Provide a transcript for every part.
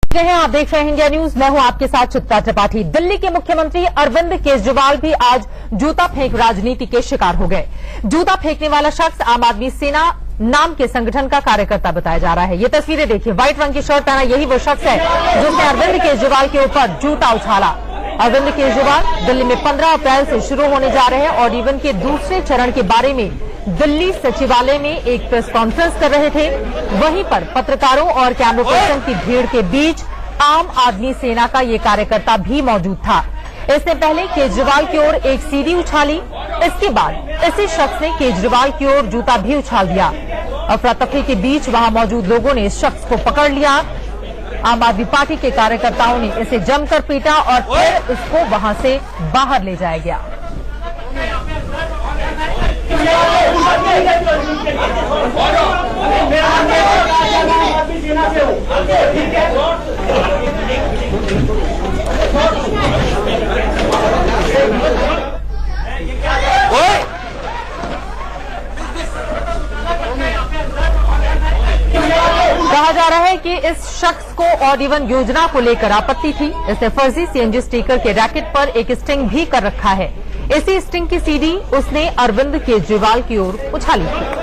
हैं आप देख रहे हैं इंडिया न्यूज। मैं हूं आपके साथ चित्रा त्रिपाठी। दिल्ली के मुख्यमंत्री अरविंद केजरीवाल भी आज जूता फेंक राजनीति के शिकार हो गए। जूता फेंकने वाला शख्स आम आदमी सेना नाम के संगठन का कार्यकर्ता बताया जा रहा है। ये तस्वीरें देखिए, व्हाइट रंग की शर्ट पहना यही वो शख्स है जिसने अरविंद केजरीवाल के ऊपर जूता उछाला। अरविंद केजरीवाल दिल्ली में 15 अप्रैल से शुरू होने जा रहे हैं और इवन के दूसरे चरण के बारे में दिल्ली सचिवालय में एक प्रेस कॉन्फ्रेंस कर रहे थे। वहीं पर पत्रकारों और कैमरा पर्सन की भीड़ के बीच आम आदमी सेना का ये कार्यकर्ता भी मौजूद था। इसने पहले केजरीवाल की ओर एक सीढ़ी उछाली, इसके बाद इसी शख्स ने केजरीवाल की ओर जूता भी उछाल दिया। अफरा तफरी के बीच वहां मौजूद लोगों ने इस शख्स को पकड़ लिया। आम आदमी पार्टी के कार्यकर्ताओं ने इसे जमकर पीटा और फिर इसको वहां से बाहर ले जाया गया। कहा जा रहा है कि इस शख्स को ऑड इवन योजना को लेकर आपत्ति थी। इसने फर्जी सीएनजी स्टिकर के रैकेट पर एक स्टिंग भी कर रखा है। इसी स्टिंग की सीडी उसने अरविंद केजरीवाल की ओर उछाली थी।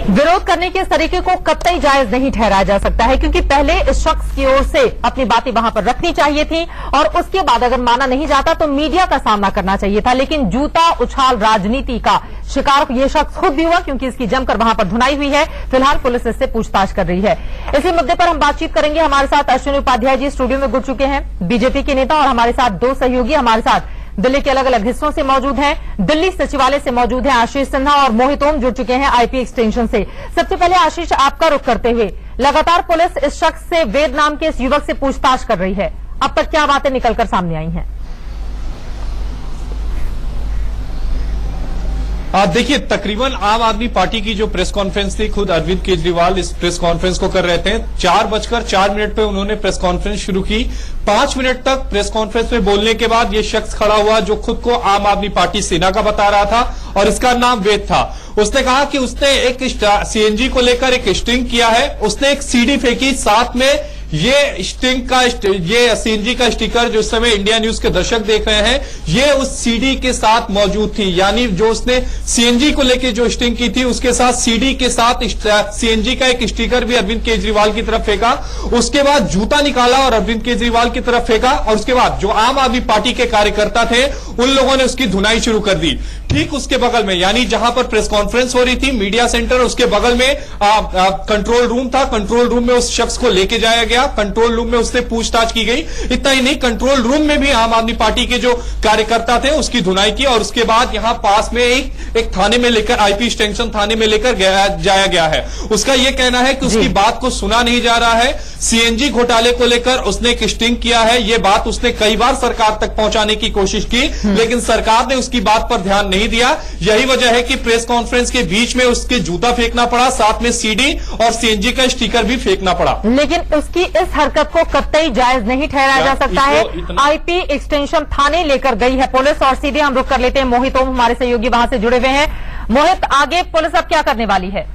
विरोध करने के इस तरीके को कतई जायज नहीं ठहराया जा सकता है, क्योंकि पहले इस शख्स की ओर से अपनी बातें वहां पर रखनी चाहिए थी और उसके बाद अगर माना नहीं जाता तो मीडिया का सामना करना चाहिए था। लेकिन जूता उछाल राजनीति का शिकार ये शख्स खुद भी हुआ, क्योंकि इसकी जमकर वहां पर धुनाई हुई है। फिलहाल पुलिस इससे पूछताछ कर रही है। इसी मुद्दे पर हम बातचीत करेंगे। हमारे साथ अश्विनी उपाध्याय जी स्टूडियो में जुड़ चुके हैं, बीजेपी के नेता, और हमारे साथ दो सहयोगी हमारे साथ दिल्ली के अलग अलग हिस्सों से मौजूद हैं। दिल्ली सचिवालय से मौजूद हैं आशीष सिन्हा और मोहित ओम जुड़ चुके हैं आईपी एक्सटेंशन से। सबसे पहले आशीष, आपका रुख करते हुए, लगातार पुलिस इस शख्स से, वेद नाम के इस युवक से पूछताछ कर रही है। अब तक क्या बातें निकलकर सामने आई हैं? आप देखिए, तकरीबन आम आदमी पार्टी की जो प्रेस कॉन्फ्रेंस थी, खुद अरविंद केजरीवाल इस प्रेस कॉन्फ्रेंस को कर रहे थे। 4:04 पे उन्होंने प्रेस कॉन्फ्रेंस शुरू की। 5 मिनट तक प्रेस कॉन्फ्रेंस में बोलने के बाद ये शख्स खड़ा हुआ जो खुद को आम आदमी पार्टी सेना का बता रहा था और इसका नाम वेद था। उसने कहा कि उसने एक सीएनजी को लेकर एक स्टिंग किया है, उसने एक सीडी फेंकी, साथ में ये सीएनजी का स्टिकर जो इस समय इंडिया न्यूज के दर्शक देख रहे हैं, ये उस सीडी के साथ मौजूद थी। यानी जो उसने सीएनजी को लेकर जो स्टिंग की थी, उसके साथ सीडी के साथ सीएनजी का एक स्टिकर भी अरविंद केजरीवाल की तरफ फेंका। उसके बाद जूता निकाला और अरविंद केजरीवाल की तरफ फेंका, और उसके बाद जो आम आदमी पार्टी के कार्यकर्ता थे उन लोगों ने उसकी धुनाई शुरू कर दी। ठीक उसके बगल में, यानी जहां पर प्रेस कॉन्फ्रेंस हो रही थी, मीडिया सेंटर, उसके बगल में कंट्रोल रूम था। कंट्रोल रूम में उस शख्स को लेके जाया गया। कंट्रोल रूम में उससे पूछताछ की गई। इतना ही नहीं, कंट्रोल रूम में भी आम आदमी पार्टी के जो कार्यकर्ता थे उसकी धुनाई की, और उसके बाद यहां पास में एक थाने में लेकर, आईपी एक्सटेंशन थाने में लेकर जाया गया है। उसका यह कहना है कि उसकी बात को सुना नहीं जा रहा है। सीएनजी घोटाले को लेकर उसने एक स्टिंग किया है, यह बात उसने कई बार सरकार तक पहुंचाने की कोशिश की, लेकिन सरकार ने उसकी बात पर ध्यान नहीं दिया। यही वजह है कि प्रेस कॉन्फ्रेंस के बीच में उसके जूता फेंकना पड़ा, साथ में सीडी और सीएनजी का स्टिकर भी फेंकना पड़ा। लेकिन उसकी इस हरकत को कतई जायज नहीं ठहराया जा सकता है। आईपी एक्सटेंशन थाने लेकर गई है पुलिस, और सीधे हम रुक कर लेते हैं मोहित ओम, हमारे सहयोगी वहां से जुड़े हुए हैं। मोहित, आगे पुलिस अब क्या करने वाली है?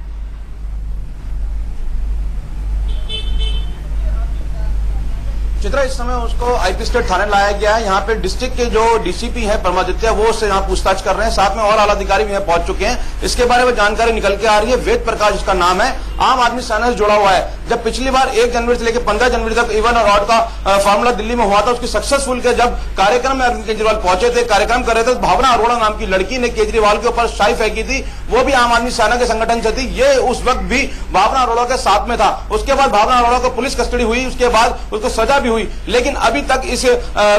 चित्रा, इस समय उसको आईपी स्टेट थाने लाया गया है। यहाँ पे डिस्ट्रिक्ट के जो डीसीपी हैं परमादित्य, वो उससे यहाँ पूछताछ कर रहे हैं। साथ में और आला अधिकारी भी यहाँ पहुंच चुके हैं। इसके बारे में जानकारी निकल के आ रही है। वेद प्रकाश इसका नाम है, आम आदमी सेना से जुड़ा हुआ है। जब पिछली बार 1 जनवरी से लेकर 15 जनवरी तक इवन और ऑड का फॉर्मूला दिल्ली में हुआ था, उसकी सक्सेसफुल के जब कार्यक्रम में अरविंद केजरीवाल पहुंचे थे, कार्यक्रम कर रहे थे, तो भावना अरोड़ा नाम की लड़की ने केजरीवाल के ऊपर शाई फेंकी थी, वो भी आम आदमी सेना के संगठन से थी। ये उस वक्त भी भावना अरोड़ा के साथ में था। उसके बाद भावना अरोड़ा को पुलिस कस्टडी हुई, उसके बाद उसको सजा भी हुई, लेकिन अभी तक इस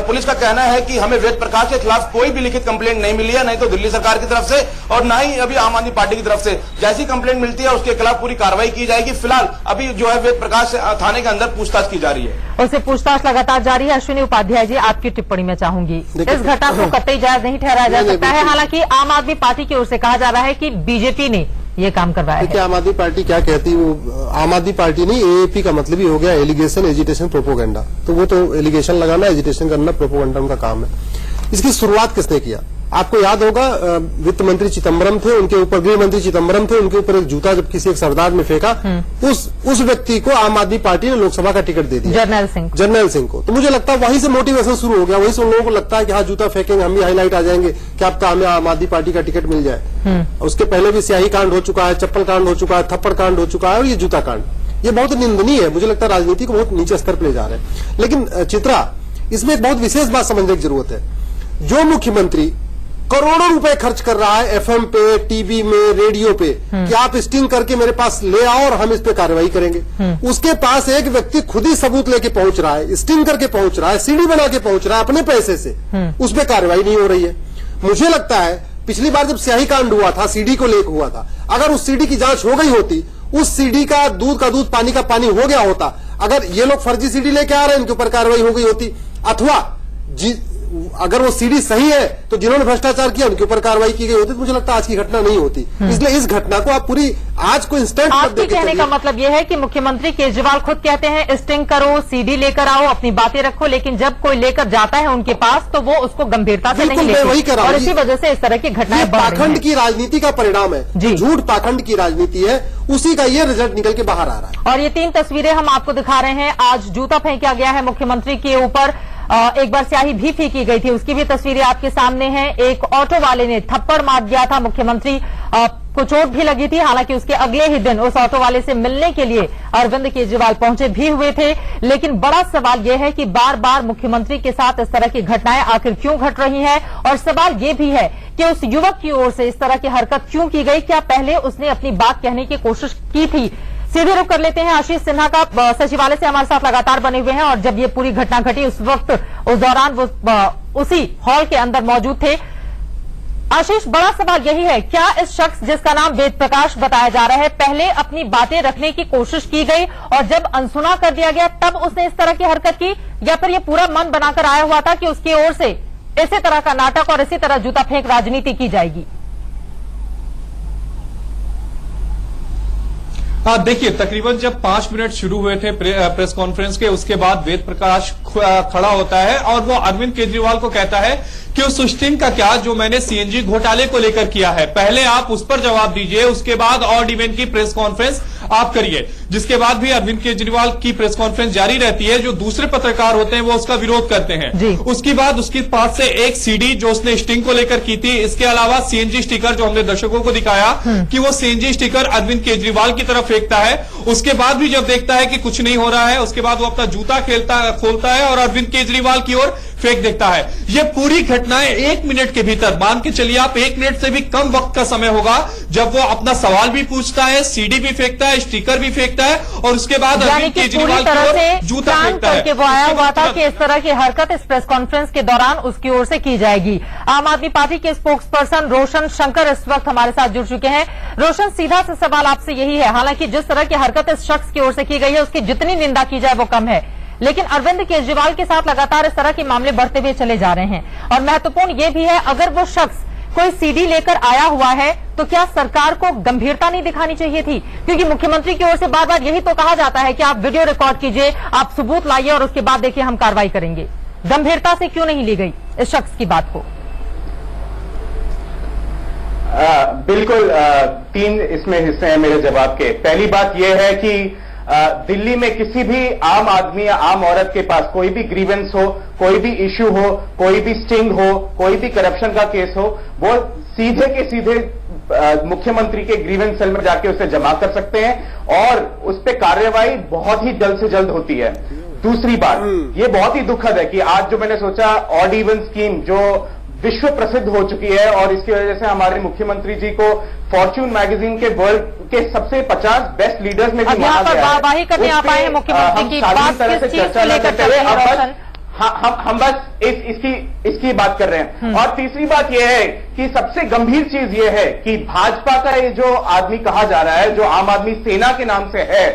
पुलिस का कहना है कि हमें वेद प्रकाश के खिलाफ कोई भी लिखित कंप्लेंट नहीं मिली है, नहीं तो दिल्ली सरकार की तरफ से और ना ही अभी आम आदमी पार्टी की तरफ से। जैसी कंप्लेंट मिलती है उसके खिलाफ पूरी कार्रवाई की जाएगी। फिलहाल अभी जो है वेद प्रकाश थाने के अंदर पूछताछ की जा रही है। उससे पूछताछ लगातार जारी है। अश्विनी उपाध्याय जी, आपकी टिप्पणी में चाहूंगी, इस घटना को कतई जायज नहीं ठहराया जा सकता है। हालांकि आम आदमी पार्टी की ओर से कहा जा रहा है कि बीजेपी ने ये काम करवाया है। आम आदमी पार्टी क्या कहती है, वो आम आदमी पार्टी नहीं, एएपी का मतलब ही हो गया एलिगेशन, एजिटेशन, प्रोपोगेंडा। तो वो तो एलिगेशन लगाना, एजिटेशन करना, प्रोपोगेंडा उनका काम है। इसकी शुरुआत किसने किया? आपको याद होगा, वित्त मंत्री चिदम्बरम थे, उनके ऊपर गृह मंत्री चिदम्बरम थे, उनके ऊपर एक जूता जब किसी एक सरदार ने फेंका, उस व्यक्ति को आम आदमी पार्टी ने लोकसभा का टिकट दे दिया, जर्नैल सिंह को। तो मुझे लगता है वहीं से मोटिवेशन शुरू हो गया, वहीं से उन लोगों को लगता है कि हाँ जूता फेंकेंगे, हम भी हाईलाइट आ जाएंगे, क्या अब हमें आम आदमी पार्टी का टिकट मिल जाए। उसके पहले भी स्याही कांड हो चुका है, चप्पल कांड हो चुका है, थप्पड़ कांड हो चुका है, और ये जूता कांड, ये बहुत निंदनीय है। मुझे लगता है राजनीति को बहुत नीचे स्तर पर ले जा रहे हैं। लेकिन चित्रा, इसमें एक बहुत विशेष बात समझने की जरूरत है। जो मुख्यमंत्री करोड़ों रुपए खर्च कर रहा है एफएम पे, टीवी में, रेडियो पे, कि आप स्टिंग करके मेरे पास ले आओ और हम इस पे कार्रवाई करेंगे, उसके पास एक व्यक्ति खुद ही सबूत लेके पहुंच रहा है, स्टिंग करके पहुंच रहा है, सीडी बना के पहुंच रहा है अपने पैसे से, उस पे कार्रवाई नहीं हो रही है। मुझे लगता है पिछली बार जब स्याही कांड हुआ था, सीडी को लेकर हुआ था, अगर उस सीडी की जांच हो गई होती, उस सीडी का दूध पानी का पानी हो गया होता, अगर ये लोग फर्जी सीडी लेके आ रहे हैं, इनके ऊपर कार्रवाई हो गई होती, अथवा अगर वो सीडी सही है तो जिन्होंने भ्रष्टाचार किया उनके ऊपर कार्रवाई की गई होती, तो मुझे लगता है आज की घटना नहीं होती। इसलिए इस घटना को आप पूरी आज को इंस्टेंट आपके कहने का मतलब यह है कि मुख्यमंत्री केजरीवाल खुद कहते हैं स्टिंग करो, सीडी लेकर आओ, अपनी बातें रखो, लेकिन जब कोई लेकर जाता है उनके पास तो वो उसको गंभीरता से नहीं लेते, वही कर रहा हूं, और इसी वजह से इस तरह की घटनाएं बढ़ रही हैं। पाखंड की राजनीति का परिणाम है, झूठ पाखंड की राजनीति है, उसी का ये रिजल्ट निकल के बाहर आ रहा है। और ये 3 तस्वीरें हम आपको दिखा रहे हैं। आज जूता फेंका गया है मुख्यमंत्री के ऊपर, एक बार स्याही भी फेंकी गई थी, उसकी भी तस्वीरें आपके सामने हैं। एक ऑटो वाले ने थप्पड़ मार दिया था मुख्यमंत्री को, चोट भी लगी थी। हालांकि उसके अगले ही दिन उस ऑटो वाले से मिलने के लिए अरविंद केजरीवाल पहुंचे भी हुए थे। लेकिन बड़ा सवाल यह है कि बार बार मुख्यमंत्री के साथ इस तरह की घटनाएं आखिर क्यों घट रही हैं, और सवाल यह भी है कि उस युवक की ओर से इस तरह की हरकत क्यों की गई। क्या पहले उसने अपनी बात कहने की कोशिश की थी? सीधे रुख कर लेते हैं। आशीष सिन्हा का सचिवालय से हमारे साथ लगातार बने हुए हैं, और जब ये पूरी घटना घटी उस वक्त, उस दौरान वो उसी हॉल के अंदर मौजूद थे। आशीष, बड़ा सवाल यही है, क्या इस शख्स जिसका नाम वेद प्रकाश बताया जा रहा है, पहले अपनी बातें रखने की कोशिश की गई और जब अनसुना कर दिया गया तब उसने इस तरह की हरकत की, या फिर ये पूरा मन बनाकर आया हुआ था कि उसकी ओर से इसी तरह का नाटक और इसी तरह जूता फेंक राजनीति की जाएगी? देखिए, तकरीबन जब 5 मिनट शुरू हुए थे प्रेस कॉन्फ्रेंस के, उसके बाद वेद प्रकाश खड़ा होता है और वो अरविंद केजरीवाल को कहता है कि उस स्टिंग का क्या जो मैंने सीएनजी घोटाले को लेकर किया है, पहले आप उस पर जवाब दीजिए, उसके बाद ऑड इवन की प्रेस कॉन्फ्रेंस आप करिए। जिसके बाद भी अरविंद केजरीवाल की प्रेस कॉन्फ्रेंस जारी रहती है, जो दूसरे पत्रकार होते हैं वो उसका विरोध करते हैं। उसके बाद उसके पास से एक सीडी जो उसने स्टिंग को लेकर की थी, इसके अलावा सीएनजी स्टिकर जो हमने दर्शकों को दिखाया कि वो सीएनजी स्टिकर अरविंद केजरीवाल की तरफ फेंकता है। उसके बाद भी जब देखता है कि कुछ नहीं हो रहा है, उसके बाद वो अपना जूता खोलता है और अरविंद केजरीवाल की ओर फेंक देता है। ये पूरी घटनाएं 1 मिनट के भीतर, मान के चलिए आप 1 मिनट से भी कम वक्त का समय होगा, जब वो अपना सवाल भी पूछता है, सीडी भी फेंकता है, स्टिकर भी फेंकता है, और उसके बाद अरविंद केजरीवाल की ओर जूता फेंकता है। वो आया हुआ था कि इस तरह की हरकत इस प्रेस कॉन्फ्रेंस के दौरान उसकी ओर से की जाएगी। आम आदमी पार्टी के स्पोक्स पर्सन रोशन शंकर इस वक्त हमारे साथ जुड़ चुके हैं। रोशन, सीधा सा सवाल आपसे यही है, हालांकि जिस तरह की हरकत इस शख्स की ओर से की गई है उसकी जितनी निंदा की जाए वो कम है, लेकिन अरविंद केजरीवाल के साथ लगातार इस तरह के मामले बढ़ते हुए चले जा रहे हैं। और महत्वपूर्ण यह भी है, अगर वो शख्स कोई सीडी लेकर आया हुआ है तो क्या सरकार को गंभीरता नहीं दिखानी चाहिए थी? क्योंकि मुख्यमंत्री की ओर से बार बार यही तो कहा जाता है कि आप वीडियो रिकॉर्ड कीजिए, आप सबूत लाइए और उसके बाद देखिए हम कार्रवाई करेंगे। गंभीरता से क्यों नहीं ली गई इस शख्स की बात को? बिल्कुल 3 इसमें हिस्से हैं मेरे जवाब के। पहली बात यह है कि दिल्ली में किसी भी आम आदमी या आम औरत के पास कोई भी ग्रीवेंस हो, कोई भी इश्यू हो, कोई भी स्टिंग हो, कोई भी करप्शन का केस हो, वो सीधे के सीधे मुख्यमंत्री के ग्रीवेंस सेल में जाके उसे जमा कर सकते हैं और उस पर कार्रवाई बहुत ही जल्द से जल्द होती है। दूसरी बात, ये बहुत ही दुखद है कि आज जो मैंने सोचा ऑड इवन स्कीम जो विश्व प्रसिद्ध हो चुकी है और इसकी वजह से हमारे मुख्यमंत्री जी को फॉर्च्यून मैगजीन के वर्ल्ड के सबसे 50 बेस्ट लीडर्स में भी अब यहाँ माना पर गया है। वाहवाही करने आ पाए हैं मुख्यमंत्री की, बात किस चीज को लेकर कर रहे हैं रोशन? हम बस इसकी बात कर रहे हैं। और तीसरी बात यह है कि सबसे गंभीर चीज यह है कि भाजपा का ये जो आदमी कहा जा रहा है, जो आम आदमी सेना के नाम से है,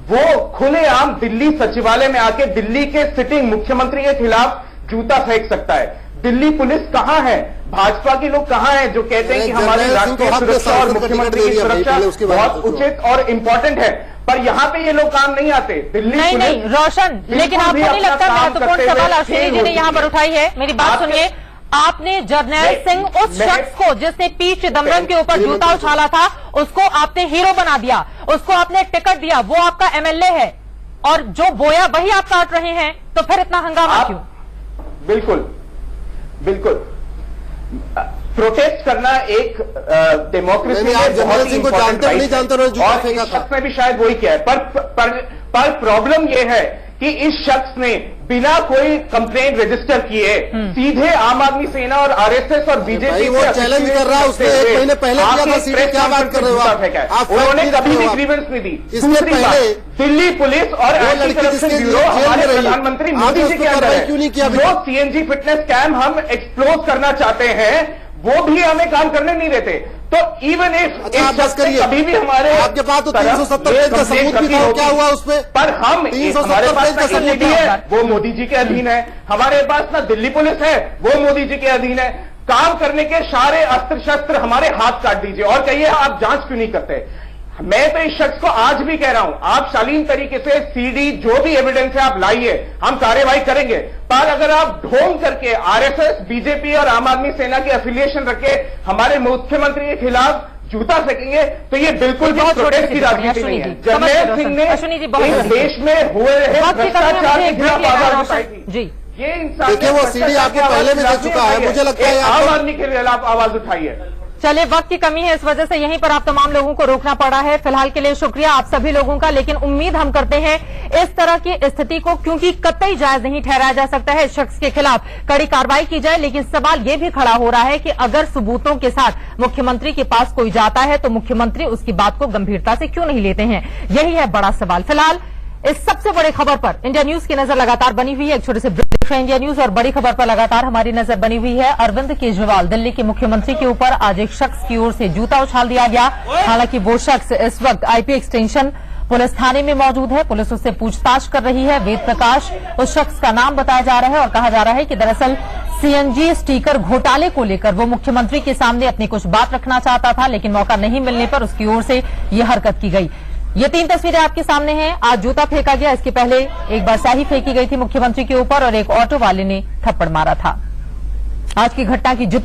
वो खुलेआम दिल्ली सचिवालय में आके दिल्ली के सिटिंग मुख्यमंत्री के खिलाफ जूता फेंक सकता है। दिल्ली पुलिस कहां है? भाजपा के लोग कहां हैं जो कहते हैं कि हमारी राष्ट्रीय सुरक्षा और मुख्यमंत्री की सुरक्षा बहुत उचित और इंपॉर्टेंट है, पर यहां पे ये लोग काम नहीं आते। दिल्ली नहीं रोशन, लेकिन आपको नहीं लगता महत्वपूर्ण सवाल अश्विनी जी ने यहाँ पर उठाई है? मेरी बात सुनिए, आपने जर्नैल सिंह उस शख्स को जिसने पी चिदम्बरम के ऊपर जूता उछाला था, उसको आपने हीरो बना दिया, उसको आपने टिकट दिया, वो आपका एमएलए है, और जो बोया वही आप काट रहे हैं, तो फिर इतना हंगामा क्यों? बिल्कुल प्रोटेस्ट करना एक डेमोक्रेसी में जर्नैल सिंह को जानते नहीं जानते, और इस शख्स ने भी शायद वही किया है, पर प्रॉब्लम यह है कि इस शख्स ने बिना कोई कंप्लेंट रजिस्टर किए सीधे आम आदमी सेना और आरएसएस और बीजेपी वो चैलेंज कर रहा है। उसने 1 महीने पहले किया था, सीधे क्या बात कर रहे हो आप? उन्होंने कभी भी ग्रीवेंस नहीं दी। इसके पहले दिल्ली पुलिस और एंटी करप्शन ब्यूरो हमारे प्रधानमंत्री मोदी जी के अंदर है। जो सीएनजी फिटनेस कैंप हम एक्सप्लोज करना चाहते हैं, वो भी हमें काम करने नहीं देते। तो इवन इफ कभी भी हमारे आपके पास तो 370 पेज का सबूत भी था, क्या हुआ उसमें? पर हम हमारे पास ना ईडी है, वो मोदी जी के अधीन है, हमारे पास ना दिल्ली पुलिस है, वो मोदी जी के अधीन है। काम करने के सारे अस्त्र शस्त्र हमारे हाथ काट दीजिए और कहिए आप जांच क्यों नहीं करते? मैं तो इस शख्स को आज भी कह रहा हूं, आप शालीन तरीके से सीडी जो भी एविडेंस है आप लाइए, हम कार्रवाई करेंगे। पर अगर आप ढोंग करके आरएसएस, बीजेपी और आम आदमी सेना की एफिलिएशन रखे हमारे मुख्यमंत्री के खिलाफ जूता फेंकेंगे, तो ये बिल्कुल भी प्रोटेस्ट की राजनीति नहीं है। जर्नैल सिंह ने इस देश में हुए रहे भ्रष्टाचार के खिलाफ आवाज उठाई थी। ये इंसान देखिए वो सीडी आपको पहले भी दे चुका है, मुझे लगता है आम आदमी के खिलाफ आवाज उठाई है। चलिए, वक्त की कमी है, इस वजह से यहीं पर आप तमाम लोगों को रोकना पड़ा है। फिलहाल के लिए शुक्रिया आप सभी लोगों का, लेकिन उम्मीद हम करते हैं इस तरह की स्थिति को क्योंकि कतई जायज नहीं ठहराया जा सकता है, इस शख्स के खिलाफ कड़ी कार्रवाई की जाए। लेकिन सवाल यह भी खड़ा हो रहा है कि अगर सबूतों के साथ मुख्यमंत्री के पास कोई जाता है तो मुख्यमंत्री उसकी बात को गंभीरता से क्यों नहीं लेते हैं? यही है बड़ा सवाल। फिलहाल इस सबसे बड़े खबर पर इंडिया न्यूज की नजर लगातार बनी हुई है। एक छोटे से ब्रेक है इंडिया न्यूज, और बड़ी खबर पर लगातार हमारी नजर बनी हुई है। अरविंद केजरीवाल दिल्ली के मुख्यमंत्री के ऊपर आज एक शख्स की ओर से जूता उछाल दिया गया। हालांकि वो शख्स इस वक्त आईपी एक्सटेंशन पुलिस थाने में मौजूद है, पुलिस उससे पूछताछ कर रही है। वेद प्रकाश उस शख्स का नाम बताया जा रहा है और कहा जा रहा है कि दरअसल सीएनजी स्टिकर घोटाले को लेकर वो मुख्यमंत्री के सामने अपनी कुछ बात रखना चाहता था, लेकिन मौका नहीं मिलने पर उसकी ओर से ये हरकत की गई। ये 3 तस्वीरें आपके सामने हैं। आज जूता फेंका गया, इसके पहले एक बार स्याही फेंकी गई थी मुख्यमंत्री के ऊपर और एक ऑटो वाले ने थप्पड़ मारा था। आज की घटना की जितनी